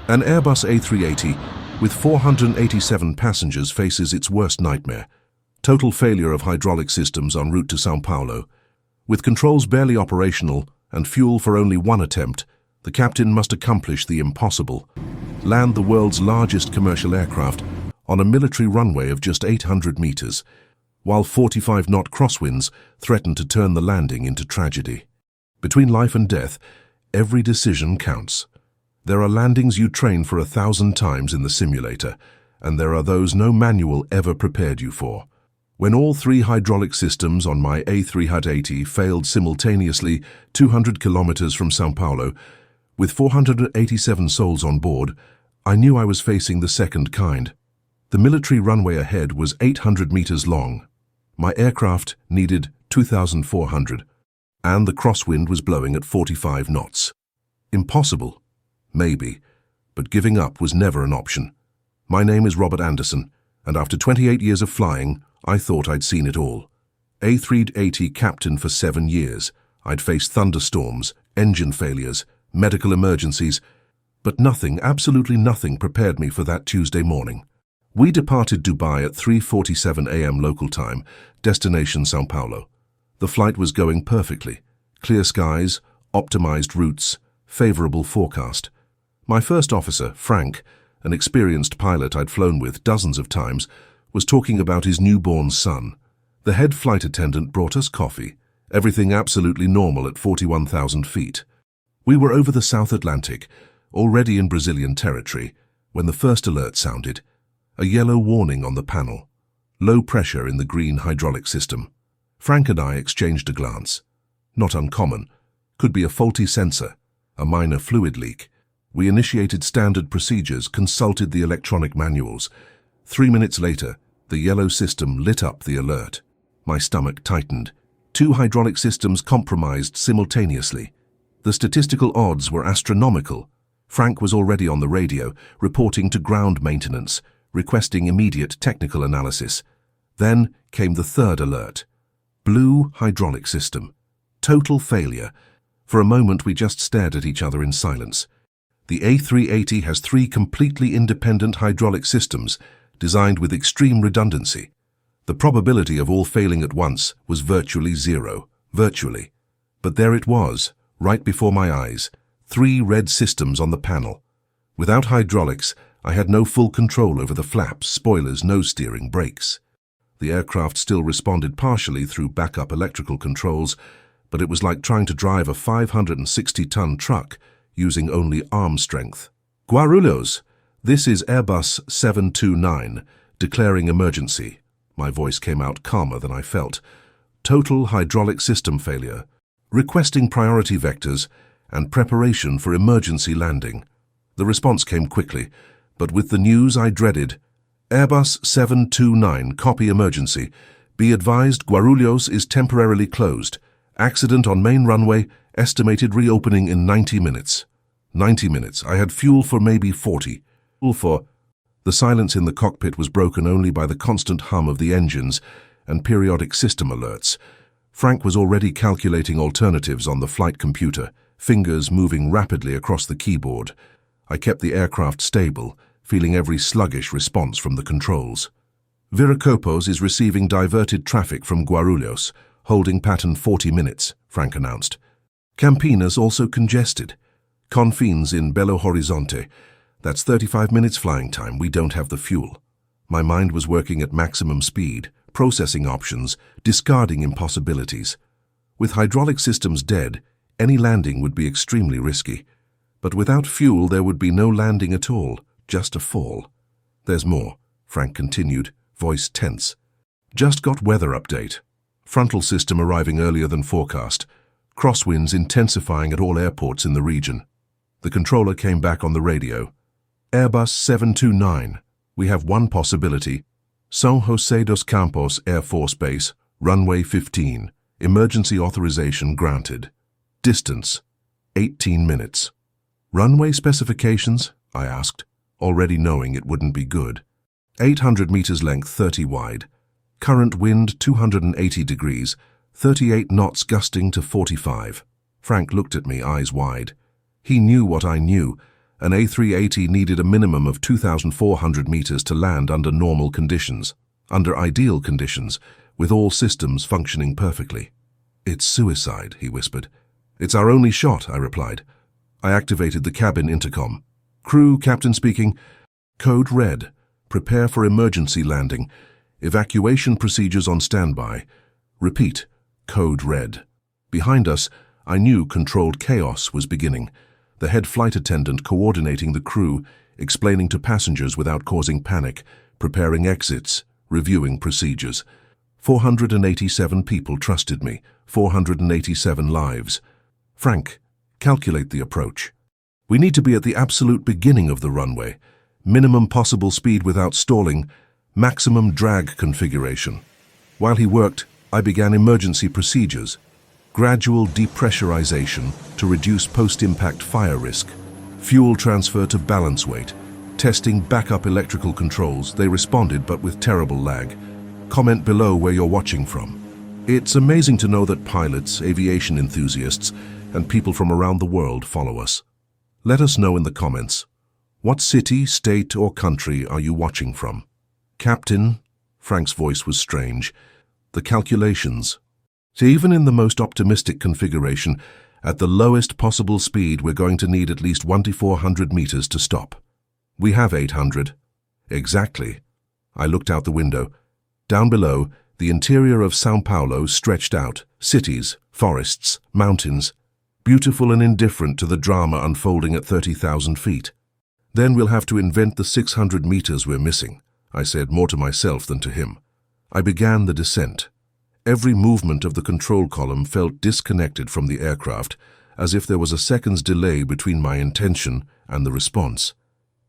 An Airbus A380 with 487 passengers faces its worst nightmare. Total failure of hydraulic systems en route to São Paulo. With controls barely operational and fuel for only one attempt, the captain must accomplish the impossible: land the world's largest commercial aircraft on a military runway of just 800 meters, while 45-knot crosswinds threaten to turn the landing into tragedy. Between life and death, every decision counts. There are landings you train for 1,000 times in the simulator, and there are those no manual ever prepared you for. When all three hydraulic systems on my A380 failed simultaneously 200 kilometers from São Paulo, with 487 souls on board, I knew I was facing the second kind. The military runway ahead was 800 meters long. My aircraft needed 2,400, and the crosswind was blowing at 45 knots. Impossible? Maybe, but giving up was never an option. My name is Robert Anderson, and after 28 years of flying, I thought I'd seen it all. A380 captain for 7 years, I'd faced thunderstorms, engine failures, medical emergencies, but nothing, absolutely nothing, prepared me for that Tuesday morning. We departed Dubai at 3:47 a.m. local time, destination São Paulo. The flight was going perfectly. Clear skies, optimized routes, favorable forecast. My first officer, Frank, an experienced pilot I'd flown with dozens of times, was talking about his newborn son. The head flight attendant brought us coffee, everything absolutely normal at 41,000 feet. We were over the South Atlantic, already in Brazilian territory, when the first alert sounded. A yellow warning on the panel. Low pressure in the green hydraulic system. Frank and I exchanged a glance. Not uncommon. Could be a faulty sensor, a minor fluid leak. We initiated standard procedures, consulted the electronic manuals. 3 minutes later, the yellow system lit up the alert. My stomach tightened. 2 hydraulic systems compromised simultaneously. The statistical odds were astronomical. Frank was already on the radio, reporting to ground maintenance, requesting immediate technical analysis. Then came the third alert. Blue hydraulic system. Total failure. For a moment we just stared at each other in silence. The A380 has 3 completely independent hydraulic systems, designed with extreme redundancy. The probability of all failing at once was virtually zero. Virtually. But there it was, right before my eyes. 3 red systems on the panel. Without hydraulics, I had no full control over the flaps, spoilers, nose steering, brakes. The aircraft still responded partially through backup electrical controls, but it was like trying to drive a 560-ton truck using only arm strength. Guarulhos, this is Airbus 729, declaring emergency. My voice came out calmer than I felt. Total hydraulic system failure. Requesting priority vectors and preparation for emergency landing. The response came quickly, but with the news I dreaded. Airbus 729, copy emergency. Be advised Guarulhos is temporarily closed. Accident on main runway, estimated reopening in 90 minutes. 90 minutes. I had fuel for maybe 40. The silence in the cockpit was broken only by the constant hum of the engines and periodic system alerts. Frank was already calculating alternatives on the flight computer, fingers moving rapidly across the keyboard. I kept the aircraft stable, feeling every sluggish response from the controls. Viracopos is receiving diverted traffic from Guarulhos, holding pattern 40 minutes, Frank announced. Campinas also congested. Confins in Belo Horizonte. That's 35 minutes flying time. We don't have the fuel. My mind was working at maximum speed, processing options, discarding impossibilities. With hydraulic systems dead, any landing would be extremely risky. But without fuel, there would be no landing at all, just a fall. There's more, Frank continued, voice tense. Just got weather update. Frontal system arriving earlier than forecast. Crosswinds intensifying at all airports in the region. The controller came back on the radio. Airbus 729. We have one possibility. São José dos Campos Air Force Base, runway 15. Emergency authorization granted. Distance, 18 minutes. Runway specifications? I asked, already knowing it wouldn't be good. 800 meters length, 30 wide. Current wind 280 degrees, 38 knots gusting to 45. Frank looked at me, eyes wide. He knew what I knew, An A380 needed a minimum of 2,400 meters to land under normal conditions, under ideal conditions, with all systems functioning perfectly. "It's suicide," he whispered. "It's our only shot," I replied. I activated the cabin intercom. "Crew, captain speaking. Code red. Prepare for emergency landing. Evacuation procedures on standby. Repeat. Code red." Behind us, I knew controlled chaos was beginning. The head flight attendant coordinating the crew, explaining to passengers without causing panic, preparing exits, reviewing procedures. 487 people trusted me, 487 lives. "Frank, calculate the approach. We need to be at the absolute beginning of the runway. Minimum possible speed without stalling, maximum drag configuration." While he worked, I began emergency procedures. Gradual depressurization to reduce post-impact fire risk. Fuel transfer to balance weight. Testing backup electrical controls. They responded, but with terrible lag. Comment below where you're watching from. It's amazing to know that pilots, aviation enthusiasts, and people from around the world follow us. Let us know in the comments. What city, state, or country are you watching from? "Captain," Frank's voice was strange. "The calculations. So even in the most optimistic configuration, at the lowest possible speed, we're going to need at least 2,400 meters to stop." "We have 800. "Exactly." I looked out the window. Down below, the interior of São Paulo stretched out. Cities, forests, mountains. Beautiful and indifferent to the drama unfolding at 30,000 feet. "Then we'll have to invent the 600 meters we're missing," I said, more to myself than to him. I began the descent. Every movement of the control column felt disconnected from the aircraft, as if there was a second's delay between my intention and the response.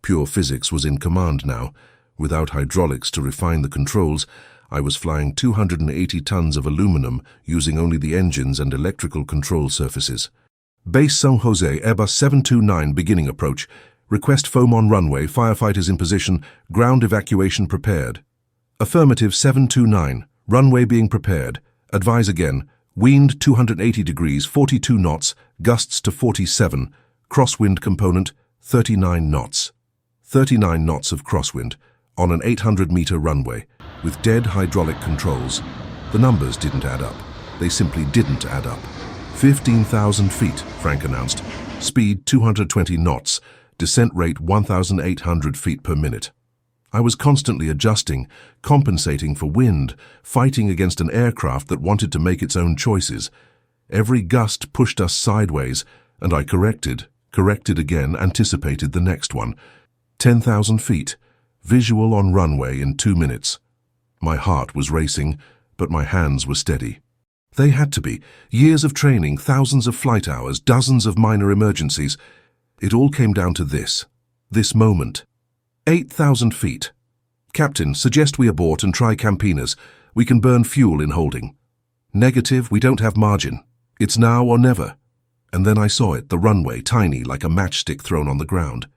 Pure physics was in command now. Without hydraulics to refine the controls, I was flying 280 tons of aluminum using only the engines and electrical control surfaces. "Base São Jose, Airbus 729 beginning approach. Request foam on runway, firefighters in position, ground evacuation prepared." "Affirmative 729. Runway being prepared. Advise again. Wind 280 degrees, 42 knots, gusts to 47. Crosswind component 39 knots. 39 knots of crosswind on an 800-meter runway with dead hydraulic controls. The numbers didn't add up. They simply didn't add up. 15,000 feet, Frank announced. Speed 220 knots. Descent rate 1,800 feet per minute. I was constantly adjusting, compensating for wind, fighting against an aircraft that wanted to make its own choices. Every gust pushed us sideways, and I corrected again, anticipated the next one. 10,000 feet, visual on runway in 2 minutes. My heart was racing, but my hands were steady. They had to be. Years of training, thousands of flight hours, dozens of minor emergencies. It all came down to this moment. 8,000 feet. "Captain, suggest we abort and try Campinas. We can burn fuel in holding." "Negative, we don't have margin. It's now or never." And then I saw it, the runway, tiny like a matchstick thrown on the ground.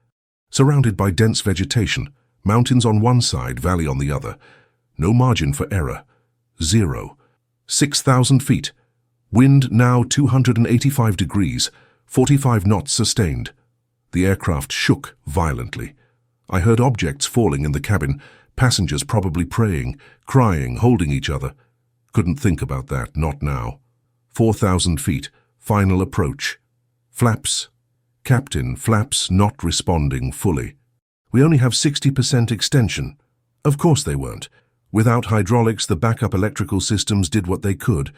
Surrounded by dense vegetation, mountains on one side, valley on the other. No margin for error. 0. 6,000 feet. Wind now 285 degrees, 45 knots sustained. The aircraft shook violently. I heard objects falling in the cabin, passengers probably praying, crying, holding each other. Couldn't think about that, not now. 4,000 feet, final approach. Flaps. "Captain, flaps not responding fully." "We only have 60% extension." Of course they weren't. Without hydraulics, the backup electrical systems did what they could,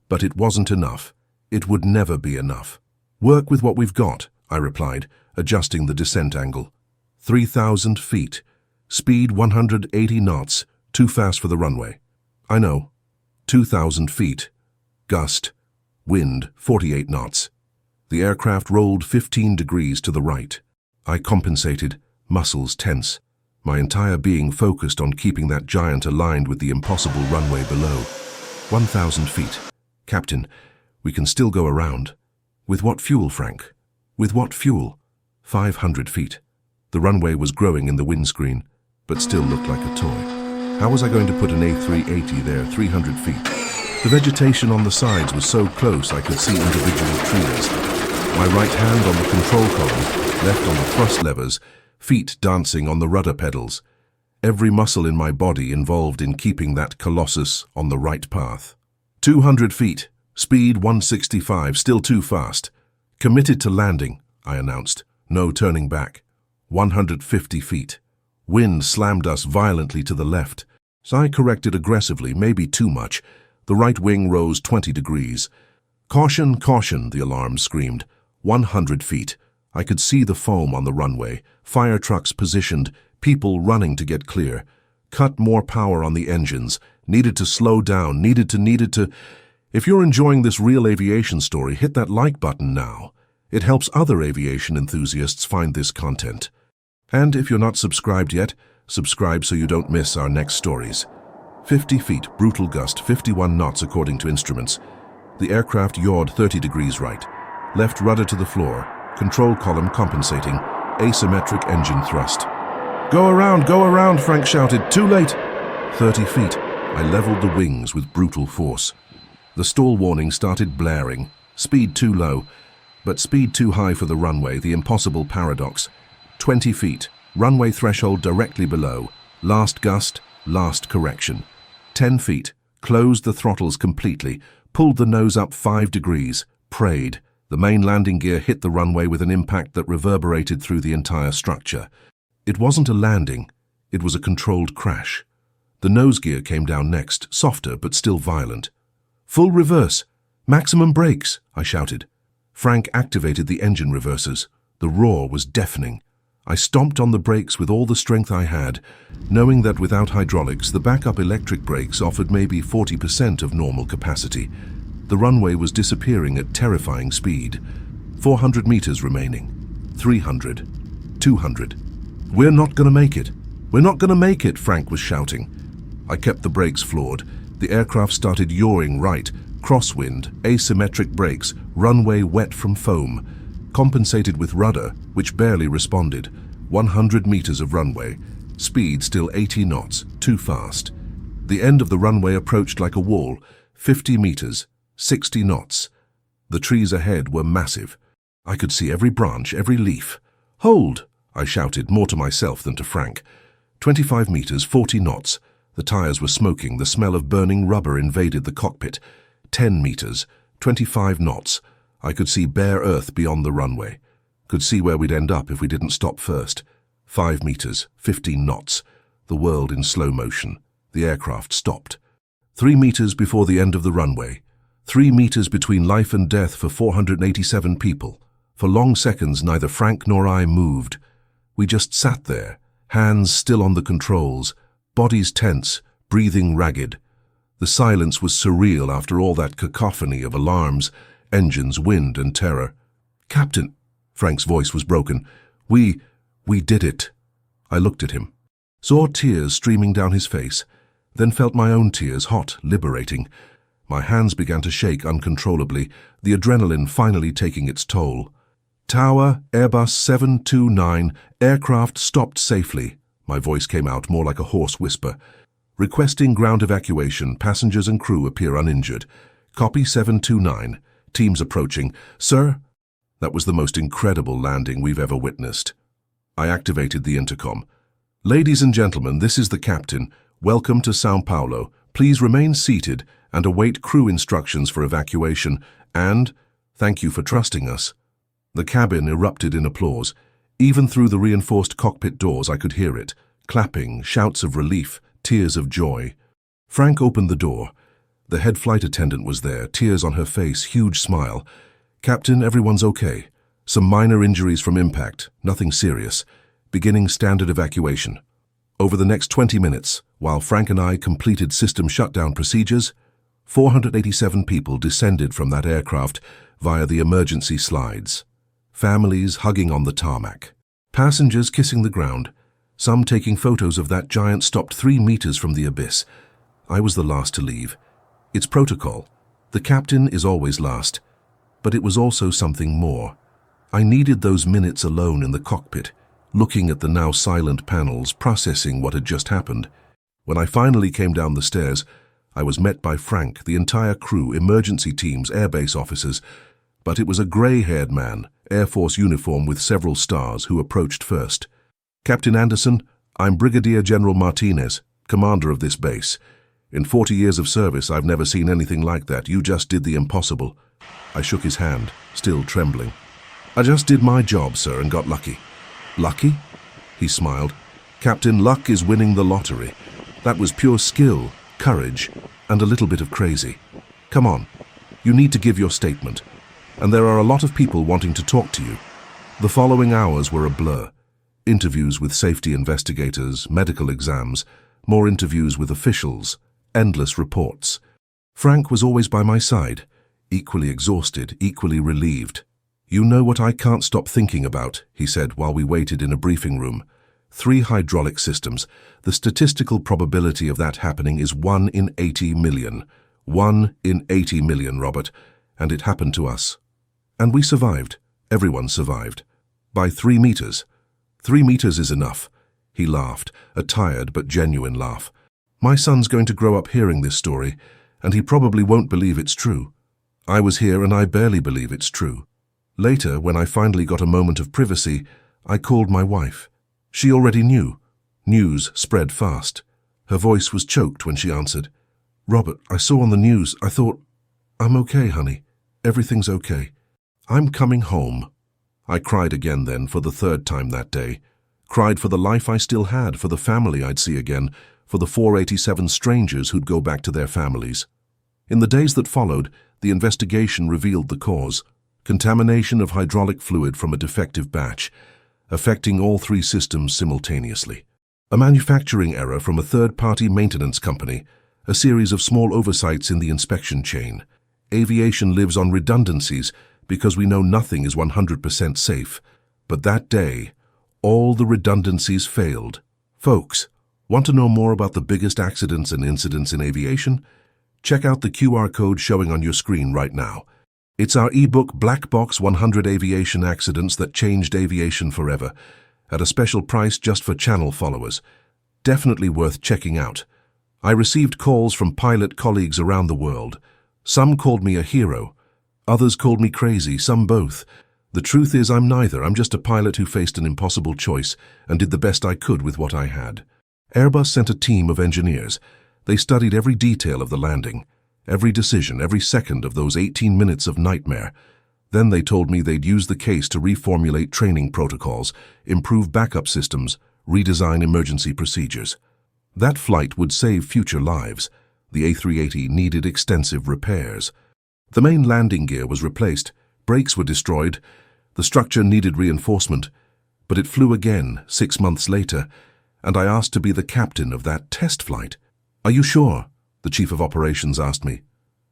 but it wasn't enough. It would never be enough. "Work with what we've got," I replied, adjusting the descent angle. 3,000 feet. Speed 180 knots. Too fast for the runway. "I know." 2,000 feet. Gust. Wind 48 knots. The aircraft rolled 15 degrees to the right. I compensated, muscles tense. My entire being focused on keeping that giant aligned with the impossible runway below. 1,000 feet. "Captain, we can still go around." "With what fuel, Frank?" "With what fuel?" 500 feet. The runway was growing in the windscreen, but still looked like a toy. How was I going to put an A380 there 300 feet? The vegetation on the sides was so close I could see individual trees. My right hand on the control column, left on the thrust levers, feet dancing on the rudder pedals. Every muscle in my body involved in keeping that colossus on the right path. 200 feet, speed 165, still too fast. Committed to landing, I announced. No turning back. 150 feet. Wind slammed us violently to the left. So I corrected aggressively, maybe too much. The right wing rose 20 degrees. Caution, caution, the alarm screamed. 100 feet. I could see the foam on the runway, fire trucks positioned, people running to get clear. Cut more power on the engines. Needed to slow down, needed to... If you're enjoying this real aviation story, hit that like button now. It helps other aviation enthusiasts find this content. And if you're not subscribed yet, subscribe so you don't miss our next stories. 50 feet, brutal gust, 51 knots according to instruments. The aircraft yawed 30 degrees right. Left rudder to the floor, control column compensating, asymmetric engine thrust. Go around, Frank shouted. Too late. 30 feet. I leveled the wings with brutal force. The stall warning started blaring. Speed too low, but speed too high for the runway, the impossible paradox. 20 feet. Runway threshold directly below. Last gust, last correction. 10 feet. Closed the throttles completely. Pulled the nose up 5 degrees. Prayed. The main landing gear hit the runway with an impact that reverberated through the entire structure. It wasn't a landing. It was a controlled crash. The nose gear came down next, softer but still violent. Full reverse. Maximum brakes, I shouted. Frank activated the engine reversers. The roar was deafening. I stomped on the brakes with all the strength I had, knowing that without hydraulics, the backup electric brakes offered maybe 40% of normal capacity. The runway was disappearing at terrifying speed. 400 meters remaining. 300. 200. We're not gonna make it. We're not gonna make it, Frank was shouting. I kept the brakes floored. The aircraft started yawing right. Crosswind, asymmetric brakes, runway wet from foam. Compensated with rudder, which barely responded. 100 meters of runway. Speed still 80 knots, too fast. The end of the runway approached like a wall. 50 meters, 60 knots. The trees ahead were massive. I could see every branch, every leaf. Hold, I shouted, more to myself than to Frank. 25 meters, 40 knots. The tires were smoking. The smell of burning rubber invaded the cockpit. 10 meters, 25 knots. I could see bare earth beyond the runway. Could see where we'd end up if we didn't stop first. 5 meters, 15 knots. The world in slow motion. The aircraft stopped. 3 meters before the end of the runway. 3 meters between life and death for 487 people. For long seconds, neither Frank nor I moved. We just sat there, hands still on the controls, bodies tense, breathing ragged. The silence was surreal after all that cacophony of alarms, engines, wind, and terror. Captain, Frank's voice was broken. We did it. I looked at him, saw tears streaming down his face, then felt my own tears, hot, liberating. My hands began to shake uncontrollably, the adrenaline finally taking its toll. Tower, Airbus 729, aircraft stopped safely. My voice came out more like a hoarse whisper. Requesting ground evacuation, passengers and crew appear uninjured. Copy 729, teams approaching. Sir? That was the most incredible landing we've ever witnessed. I activated the intercom. Ladies and gentlemen, this is the captain. Welcome to São Paulo. Please remain seated and await crew instructions for evacuation, and thank you for trusting us. The cabin erupted in applause. Even through the reinforced cockpit doors I could hear it. Clapping, shouts of relief, tears of joy. Frank opened the door. The head flight attendant was there, tears on her face, huge smile. Captain, everyone's okay. Some minor injuries from impact, nothing serious. Beginning standard evacuation. Over the next 20 minutes, while Frank and I completed system shutdown procedures, 487 people descended from that aircraft via the emergency slides. Families hugging on the tarmac. Passengers kissing the ground. Some taking photos of that giant stopped 3 meters from the abyss. I was the last to leave. It's protocol. The captain is always last. But it was also something more. I needed those minutes alone in the cockpit, looking at the now silent panels, processing what had just happened. When I finally came down the stairs, I was met by Frank, the entire crew, emergency teams, airbase officers. But it was a grey-haired man, Air Force uniform with several stars, who approached first. "Captain Anderson, I'm Brigadier General Martinez, commander of this base. In 40 years of service, I've never seen anything like that. You just did the impossible." I shook his hand, still trembling. "I just did my job, sir, and got lucky." "Lucky?" He smiled. "Captain, luck is winning the lottery. That was pure skill, courage, and a little bit of crazy. Come on, you need to give your statement. And there are a lot of people wanting to talk to you." The following hours were a blur. Interviews with safety investigators, medical exams, more interviews with officials, endless reports. Frank was always by my side, equally exhausted, equally relieved. "You know what I can't stop thinking about," he said while we waited in a briefing room. 3 hydraulic systems. The statistical probability of that happening is 1 in 80 million. 1 in 80 million, Robert. And it happened to us. And we survived. Everyone survived. By 3 meters. 3 meters is enough. He laughed, a tired but genuine laugh. "My son's going to grow up hearing this story, and he probably won't believe it's true. I was here and I barely believe it's true." Later, when I finally got a moment of privacy, I called my wife. She already knew. News spread fast. Her voice was choked when she answered. "Robert, I saw on the news. I thought, I'm okay, honey. Everything's okay. I'm coming home." I cried again then, for the 3rd time that day. Cried for the life I still had, for the family I'd see again, for the 487 strangers who'd go back to their families. In the days that followed, the investigation revealed the cause: contamination of hydraulic fluid from a defective batch, affecting all 3 systems simultaneously. A manufacturing error from a third-party maintenance company, a series of small oversights in the inspection chain. Aviation lives on redundancies because we know nothing is 100% safe. But that day, all the redundancies failed. Folks, want to know more about the biggest accidents and incidents in aviation? Check out the QR code showing on your screen right now. It's our ebook Black Box 100 Aviation Accidents That Changed Aviation Forever, at a special price just for channel followers. Definitely worth checking out. I received calls from pilot colleagues around the world. Some called me a hero. Others called me crazy, some both. The truth is I'm neither. I'm just a pilot who faced an impossible choice and did the best I could with what I had. Airbus sent a team of engineers. They studied every detail of the landing, every decision, every second of those 18 minutes of nightmare. Then they told me they'd use the case to reformulate training protocols, improve backup systems, redesign emergency procedures. That flight would save future lives. The A380 needed extensive repairs. The main landing gear was replaced, brakes were destroyed, the structure needed reinforcement, but it flew again 6 months later, and I asked to be the captain of that test flight. "Are you sure?" the chief of operations asked me.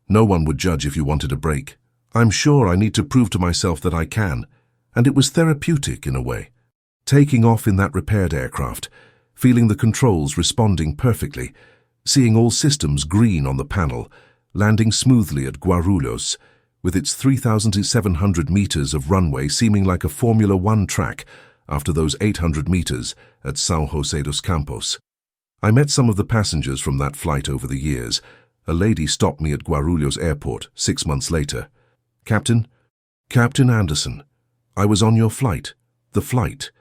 "No one would judge if you wanted a break. I'm sure I need to prove to myself that I can," and it was therapeutic in a way. Taking off in that repaired aircraft, feeling the controls responding perfectly, seeing all systems green on the panel, landing smoothly at Guarulhos, with its 3,700 meters of runway seeming like a Formula One track after those 800 meters at São José dos Campos. I met some of the passengers from that flight over the years. A lady stopped me at Guarulhos Airport 6 months later. Captain Anderson, I was on your flight. The flight.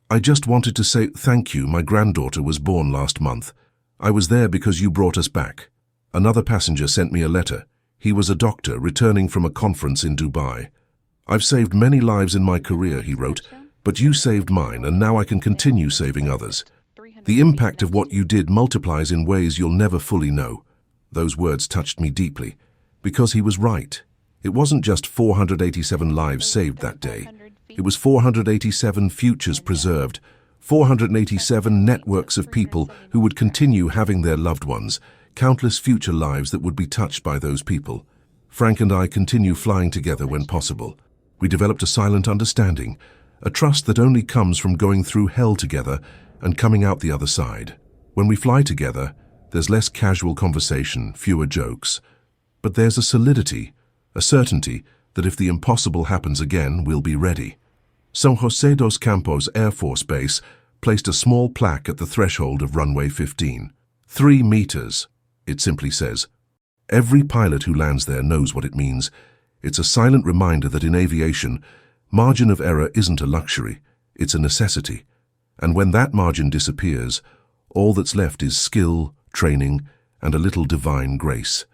I just wanted to say thank you. My granddaughter was born last month. I was there because you brought us back." Another passenger sent me a letter. He was a doctor returning from a conference in Dubai. "I've saved many lives in my career," he wrote, "but you saved mine, and now I can continue saving others. The impact of what you did multiplies in ways you'll never fully know." Those words touched me deeply, because he was right. It wasn't just 487 lives saved that day. It was 487 futures preserved, 487 networks of people who would continue having their loved ones, countless future lives that would be touched by those people. Frank and I continue flying together when possible. We developed a silent understanding, a trust that only comes from going through hell together and coming out the other side. When we fly together, there's less casual conversation, fewer jokes. But there's a solidity, a certainty that if the impossible happens again, we'll be ready. São José dos Campos Air Force Base placed a small plaque at the threshold of runway 15. 3 meters, it simply says. Every pilot who lands there knows what it means. It's a silent reminder that in aviation, margin of error isn't a luxury, it's a necessity. And when that margin disappears, all that's left is skill, training, and a little divine grace.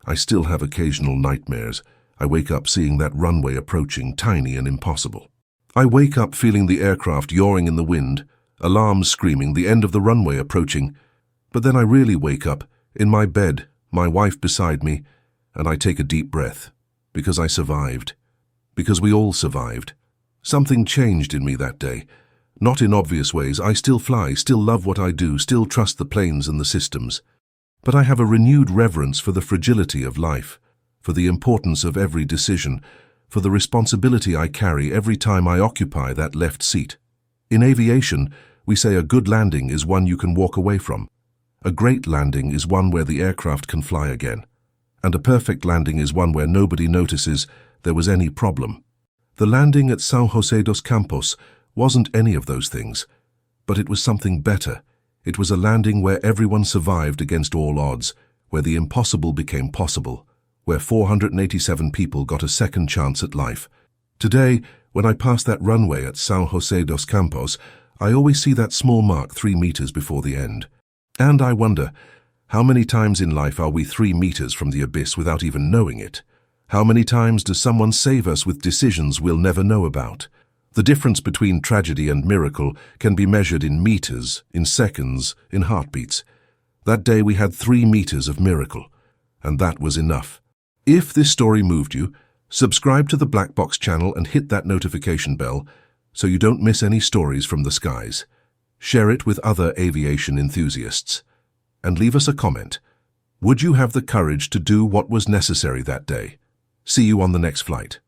I still have occasional nightmares. I wake up seeing that runway approaching, tiny and impossible. I wake up feeling the aircraft yawing in the wind, alarms screaming, the end of the runway approaching. But then I really wake up, in my bed, my wife beside me, and I take a deep breath. Because I survived. Because we all survived. Something changed in me that day. Not in obvious ways. I still fly, still love what I do, still trust the planes and the systems. But I have a renewed reverence for the fragility of life, for the importance of every decision, for the responsibility I carry every time I occupy that left seat. In aviation, we say a good landing is one you can walk away from. A great landing is one where the aircraft can fly again. And a perfect landing is one where nobody notices there was any problem. The landing at São José dos Campos wasn't any of those things, but it was something better. It was a landing where everyone survived against all odds, where the impossible became possible, where 487 people got a second chance at life. Today, when I pass that runway at São José dos Campos, I always see that small mark 3 meters before the end. And I wonder, how many times in life are we 3 meters from the abyss without even knowing it? How many times does someone save us with decisions we'll never know about? The difference between tragedy and miracle can be measured in meters, in seconds, in heartbeats. That day we had 3 meters of miracle, and that was enough. If this story moved you, subscribe to the Black Box channel and hit that notification bell so you don't miss any stories from the skies. Share it with other aviation enthusiasts. And leave us a comment. Would you have the courage to do what was necessary that day? See you on the next flight.